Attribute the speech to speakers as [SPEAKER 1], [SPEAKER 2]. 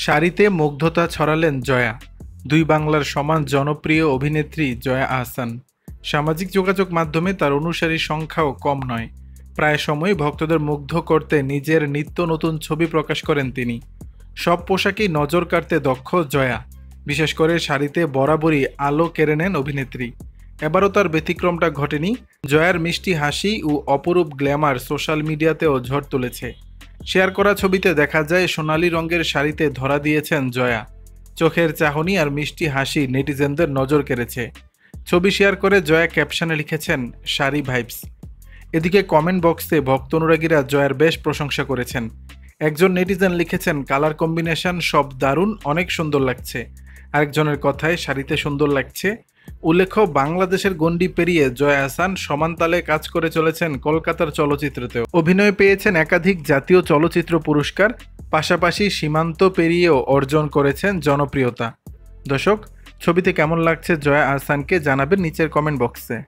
[SPEAKER 1] শাড়িতে মুগ্ধতা ছড়ালেন জয়া। দুই বাংলার সমান জনপ্রিয় অভিনেত্রী জয়া আহসান। সামাজিক যোগাযোগ মাধ্যমে তার অনুসারীর সংখ্যাও কম নয়। প্রায় সময় ভক্তদের মুগ্ধ করতে নিজের নিত্য নতুন ছবি প্রকাশ করেন তিনি। সব পোশাকেই নজর কাড়তে দক্ষ জয়া। বিশেষ করে শাড়িতে বরাবরই আলো কেড়ে নেন অভিনেত্রী। এবারও তার ব্যতিক্রমটা ঘটেনি। জয়ার মিষ্টি হাসি ও অপরূপ গ্ল্যামার সোশ্যাল মিডিয়াতেও ঝড় তুলেছে। শেয়ার করা ছবিতে দেখা যায় সোনালি রঙের শাড়িতে ধরা দিয়েছেন জয়া। চোখের চাহনি আর মিষ্টি হাসি নেটিজেনদের নজর কেড়েছে। ছবি শেয়ার করে জয়া ক্যাপশনে লিখেছেন শাড়ি ভাইবস। এদিকে কমেন্ট বক্সে ভক্ত অনুরাগীরা জয়ার বেশ প্রশংসা করেছেন। একজন নেটিজেন লিখেছেন, কালার কম্বিনেশন সব দারুণ, অনেক সুন্দর লাগছে। আরেকজনের কথায়, শাড়িতে সুন্দর লাগছে। উল্লেখ্য, বাংলাদেশের গণ্ডি পেরিয়ে জয়া আহসান সমান তালে কাজ করে চলেছেন কলকাতার চলচ্চিত্রতেও। অভিনয়ে পেয়েছেন একাধিক জাতীয় চলচ্চিত্র পুরস্কার। পাশাপাশি সীমান্ত পেরিয়েও অর্জন করেছেন জনপ্রিয়তা। দর্শক, ছবিতে কেমন লাগছে জয়া আহসানকে জানাবেন নিচের কমেন্ট বক্সে।